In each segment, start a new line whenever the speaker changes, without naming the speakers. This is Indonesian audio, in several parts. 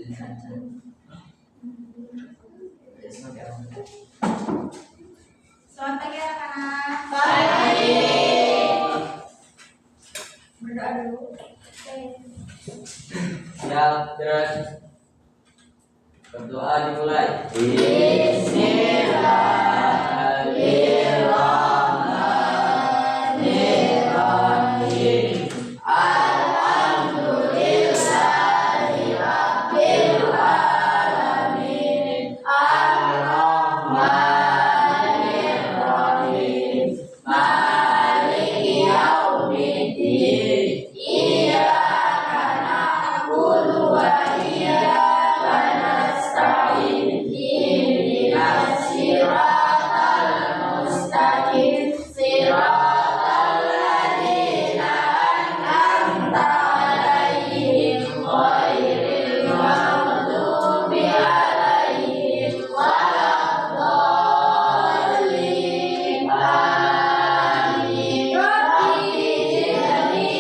Selamat pagi anak-anak.
Pagi.
Berdoa dulu.
Siap, terus. Berdoa dimulai. Bismillahirrahmanirrahim. Alhamdulillahi rabbil alamin. Ar-Rahmanir-Rahim. Maliki yaumiddin. Iyyaka na'budu wa iyyaka nasta'in. Ihdinas siratal mustaqim. Siratal ladzina an'amta 'alaihim ghairil maghdubi 'alaihim waladdallin. Amin. Rabbi zidni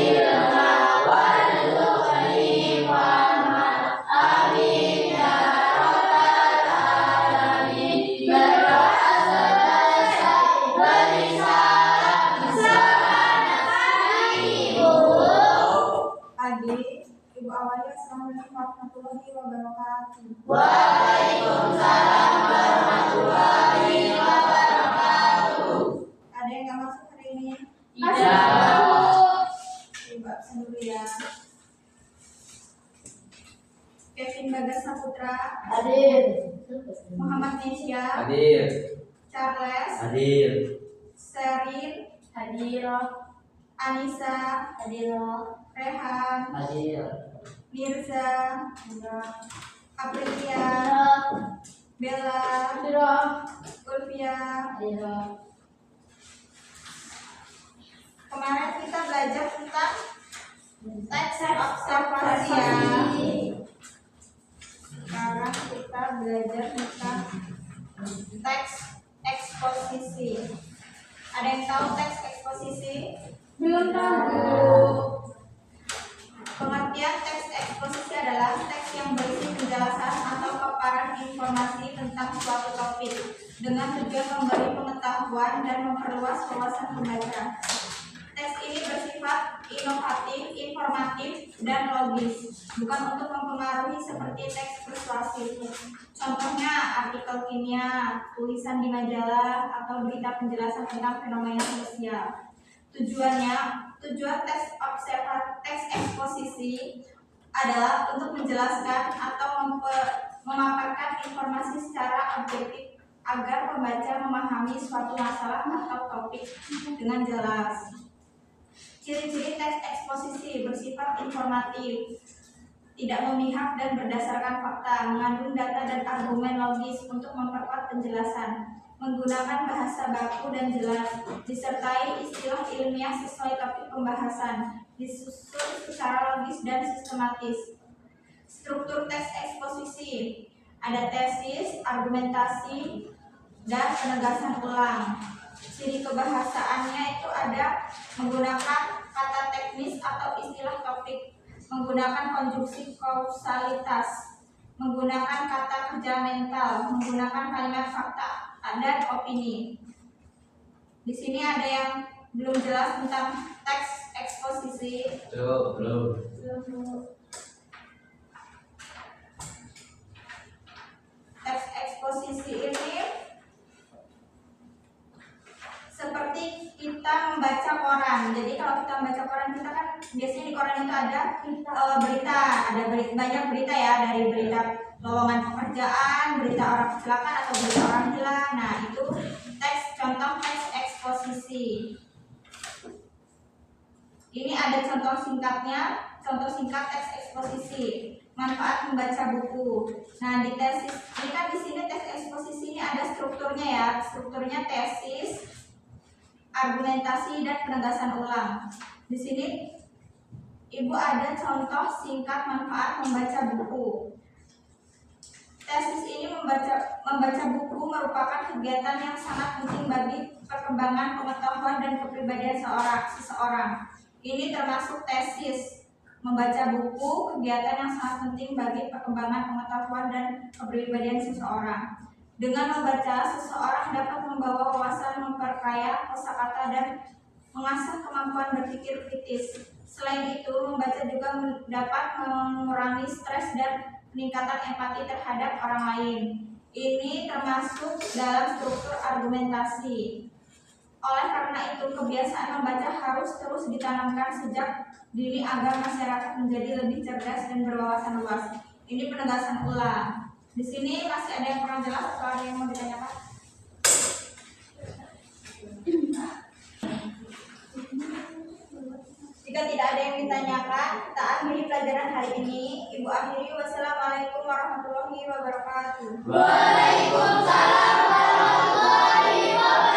ilma warzuqni fahma. Amin ya rabbal alamin. Berdoa selesai berisalah seanak ibu.
Pagi, Ibu awali. Assalamualaikum warahmatullahi wabarakatuh.
Waalaikumsalam warahmatullahi wabarakatuh.
Ada yang nggak masuk hari ini?
Tidak.
Ibu absen dulu ya. Kevin Bagas Saputra,
Hadir.
Muhammad Nesya,
Hadir.
Charles,
Hadir.
Sheryl,
Hadir.
Anissa,
Hadir.
Rehan,
Hadir.
Mirza, Aprilia, Bella, Ulfia. Kemarin kita belajar tentang teks observasi ya. Sekarang kita belajar tentang teks eksposisi. Ada yang tahu teks eksposisi?
Belum
Pengertian teks eksposisi adalah teks yang berisi penjelasan atau paparan informasi tentang suatu topik dengan tujuan memberi pengetahuan dan memperluas wawasan pembaca. Teks ini bersifat inovatif, informatif, dan logis, bukan untuk mempengaruhi seperti teks persuasif. Contohnya artikel kimia, tulisan di majalah, atau berita penjelasan tentang fenomena sosial. Tujuan teks eksposisi adalah untuk menjelaskan atau memaparkan informasi secara objektif agar pembaca memahami suatu masalah atau topik dengan jelas. Ciri-ciri teks eksposisi bersifat informatif, tidak memihak dan berdasarkan fakta, mengandung data dan argumen logis untuk memperkuat penjelasan, menggunakan bahasa baku dan jelas, disertai istilah ilmiah sesuai topik pembahasan, disusun secara logis dan sistematis. Struktur teks eksposisi ada tesis, argumentasi, dan penegasan ulang. Ciri kebahasaannya itu ada menggunakan kata teknis atau istilah topik, menggunakan konjungsi kausalitas, menggunakan kata kerja mental, menggunakan kalimat fakta dan opini. Di sini ada yang belum jelas tentang teks eksposisi.
Belum.
Teks eksposisi ini seperti kita membaca koran. Jadi kalau kita membaca koran, kita kan biasanya di koran itu ada banyak berita ya, dari berita lowongan pekerjaan, berita orang kecelakaan atau berita orang hilang. Nah, itu contoh teks eksposisi. Ini ada contoh singkatnya, contoh singkat teks eksposisi. Manfaat membaca buku. Nah, di tesis ini kan di sini teks eksposisi ini ada strukturnya ya. Strukturnya tesis, argumentasi, dan penegasan ulang. Di sini Ibu ada contoh singkat manfaat membaca buku. Tesis ini membaca buku merupakan kegiatan yang sangat penting bagi perkembangan pengetahuan dan kepribadian seseorang. Ini termasuk tesis. Membaca buku, kegiatan yang sangat penting bagi perkembangan pengetahuan dan kepribadian seseorang. Dengan membaca, seseorang dapat membawa wawasan, memperkaya kosakata, dan mengasah kemampuan berpikir kritis. Selain itu, membaca juga dapat mengurangi stres dan peningkatan empati terhadap orang lain. Ini termasuk dalam struktur argumentasi. Oleh karena itu, kebiasaan membaca harus terus ditanamkan sejak dini agar masyarakat menjadi lebih cerdas dan berwawasan luas. Ini penegasan ulang. Di sini masih ada yang kurang jelas atau ada yang mau ditanyakan? Jika tidak ada yang ditanyakan, kita akhiri pelajaran hari ini. Ibu akhiri. Wassalamualaikum warahmatullahi wabarakatuh.
Waalaikumsalam warahmatullahi wabarakatuh.